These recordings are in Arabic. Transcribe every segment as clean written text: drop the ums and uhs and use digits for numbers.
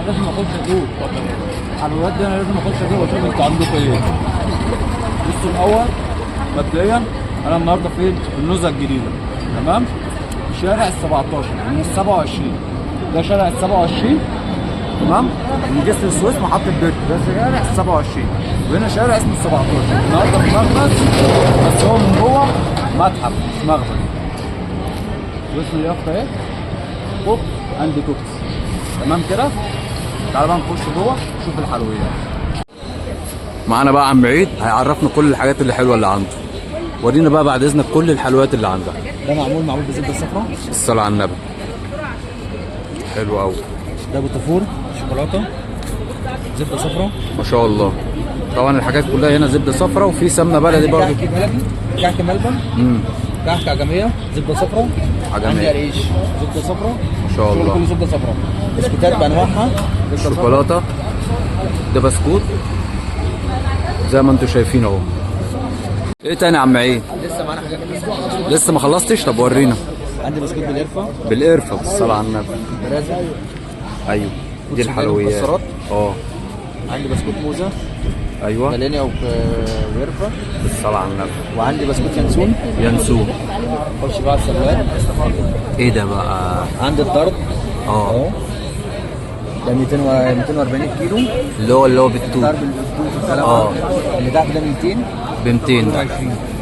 لازم اخش ادوق الحلويات دي، انا لازم اخش ادوق واشوف انتوا عندكم ايه. بصوا الاول مبدئيا انا النهارده فين؟ في النزهه الجديده، تمام؟ شارع ال 17 من ال 27. ده شارع ال 27 تمام؟ من جسر السويس محطه بيت، ده شارع ال 27 وهنا شارع اسمه ال 17. النهارده في مخبز بس هو من جوه متحف مش مخبز. واسم اليافطه ايه؟ كوك اند كوكس، تمام كده؟ تعالى بقى نخش جوه نشوف الحلويات. معانا بقى عم عيد هيعرفنا كل الحاجات اللي حلوه اللي عنده. ورينا بقى بعد اذنك كل الحلويات اللي عندها. ده معمول بالزبده الصفراء. الصلاه على النبي. حلو قوي. ده بوتافور شوكولاته زبده صفراء ما شاء الله. طبعا الحاجات كلها هنا زبده صفراء وفي سمنه بلدي برضه. كعك بلدي، كعك ملبن، كعك عجميه زبده صفراء، عجميه، عندي قريش زبده صفراء ما شاء الله، كله زبده صفراء. بسكوتات بانواعها، شوكولاته، ده بسكوت زي ما انتم شايفين اهو. ايه تاني يا عم عيد؟ لسه معانا حاجات كتير. لسه ما خلصتش؟ طب ورينا. عندي بسكوت بالقرفه. بالقرفه بالصلاه على النبي. برازة. ايوه دي الحلويات. عندي بسكوت موزه. ايوه ملاني او قرفه بالصلاه على النبي. وعندي بسكوت ينسون. خش بقى على السلوات. ايه ده بقى؟ عندي الضرب اهو. ده 240 كيلو اللي هو بالتوت. ضرب بالتوت اللي تحت ده 200 ب 200 ده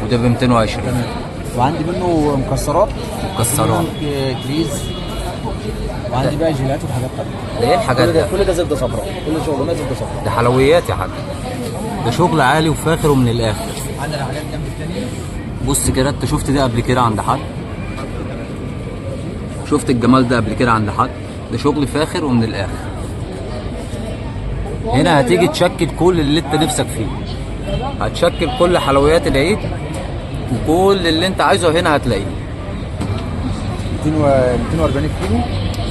وده ب 220. وعندي منه مكسرات كريز. وعندي بقى جيلات وحاجات تانية. ده ايه الحاجات ده؟ كل ده زبده صفراء، كل شغلنا زبده صفراء. ده حلويات يا حاج، ده شغل عالي وفاخر ومن الاخر. عندنا حاجات جنب التانية. بص كده، انت شفت ده قبل كده عند حد؟ شفت الجمال ده قبل كده عند حد؟ ده شغل فاخر ومن الاخر. هنا هتيجي تشكل كل اللي انت نفسك فيه، هتشكل كل حلويات العيد وكل اللي انت عايزه هنا هتلاقيه. 240 كيلو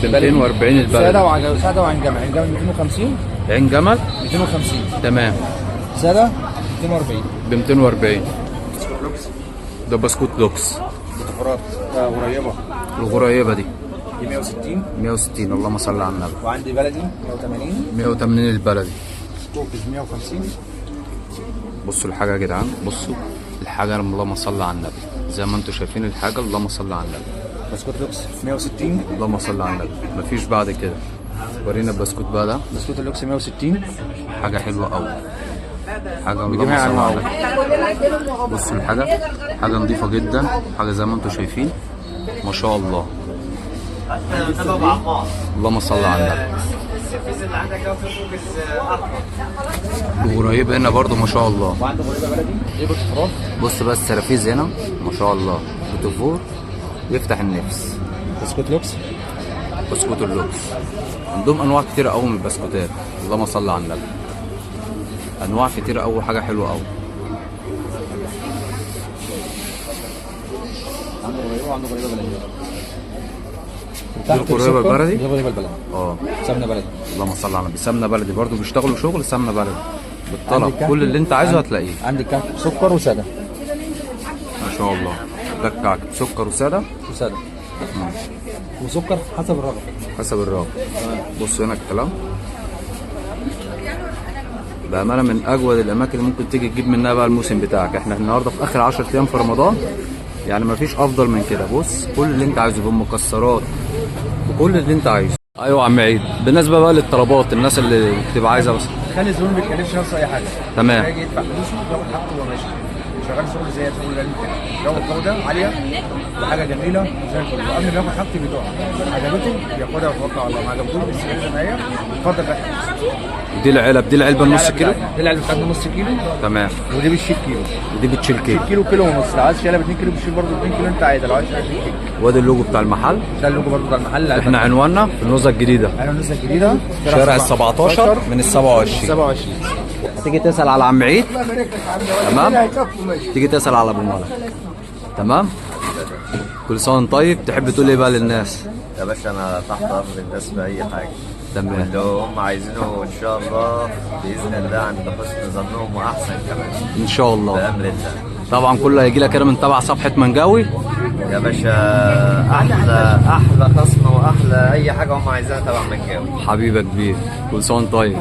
ب 240 البلد. ساده وعين جمل. عين جمل 250. عين جمل 250 تمام. ساده 240 ب 240. ده بسكوت لوكس. بوتفورات غريبه. الغريبه دي 160 اللهم صل على النبي. وعندي بلدي 180 البلدي. كوكيز 150. بصوا الحاجه يا جدعان، بصوا الحاجه اللهم صل على النبي زي ما انتم شايفين الحاجه اللهم صل على النبي. بسكوت لوكس 160 اللهم صل على النبي. مفيش بعد كده. ورينا البسكوت بقى. ده بسكوت اللوكس 160. حاجه حلوه قوي، حاجه اللهم صل على النبي. بصوا الحاجه حاجه نظيفه جدا، حاجه زي ما انتم شايفين ما شاء الله. اللهم صل على النبي. وقريب هنا برضو ما شاء الله. وعنده غريبه بلدي. ايه بوتفور؟ بص بس السرافيز هنا ما شاء الله. بوتفور يفتح النفس. بسكوت لوكس. بسكوت اللوكس عندهم انواع كتير قوي من البسكوتات. اللهم صل على النبي. انواع كتير قوي، حاجه حلوه قوي. عنده غريبه وعنده غريبه بلدي. دي الغريبه البلدي. دي الغريبه البلدي. سمنه بلدي. اللهم صل على النبي. سمنه بلدي برضو بيشتغلوا شغل سمنه بلدي بالطلب. كل اللي انت عايزه هتلاقيه. عندي كعك سكر وساده ما شاء الله. ده الكعك سكر وساده وسكر حسب الرغبه. بصوا هنا الكلام بامانه من اجود الاماكن اللي ممكن تيجي تجيب منها بقى الموسم بتاعك. احنا النهارده في اخر 10 ايام في رمضان، يعني مفيش افضل من كده. بص كل اللي انت عايزه بالمكسرات وكل اللي انت عايزه. ايوه يا عم عيد، بالنسبه بقى للطلبات الناس اللي بتبقى عايزه بس خلي الزبون ما بيتكلفش نفسه اي حاجه. تمام. يجي يدفع فلوسه ياخد حاجته وهو ماشي. شغال شغل زي الشغل اللي لو الجوده عاليه وحاجه جميله زي الفل. قبل ما ياخد حاجته بيدوقها، عجبته بياخدها ويتوكل على الله، ما عجبتوش بيسيبها زي ما هي. اتفضل بقى. دي العلبه النص كيلو. دي العلبه بتاعتنا نص كيلو تمام. ودي بتشيل كيلو. ودي بتشيل كيلو ونص. لو عايز تشيلها ب 2 كيلو بتشيل برضه 2 كيلو انت عايز. لو عايز تشيلها 2 كيلو. وادي اللوجو بتاع المحل. ده اللوجو برضه بتاع المحل. احنا عنواننا في النزهه الجديده. النزهه الجديده شارع ال 17 من ال 27. تيجي تسال على عم عيد تمام، تيجي تسال على ابو مالك تمام. كل سنه وانت طيب. تحب تقول ايه بقى للناس؟ يا باشا انا تحت امر الناس في اي حاجه. تمام. اللي هم عايزينه ان شاء الله باذن الله عند حسن ظنهم واحسن كمان ان شاء الله بامر الله. طبعا كله هيجي لك كده من تبع صفحه منجاوي يا باشا. احلى خصم واحلى اي حاجه هم عايزينها تبع مكاوي. حبيبك كبير، كل سنه وأنت طيب.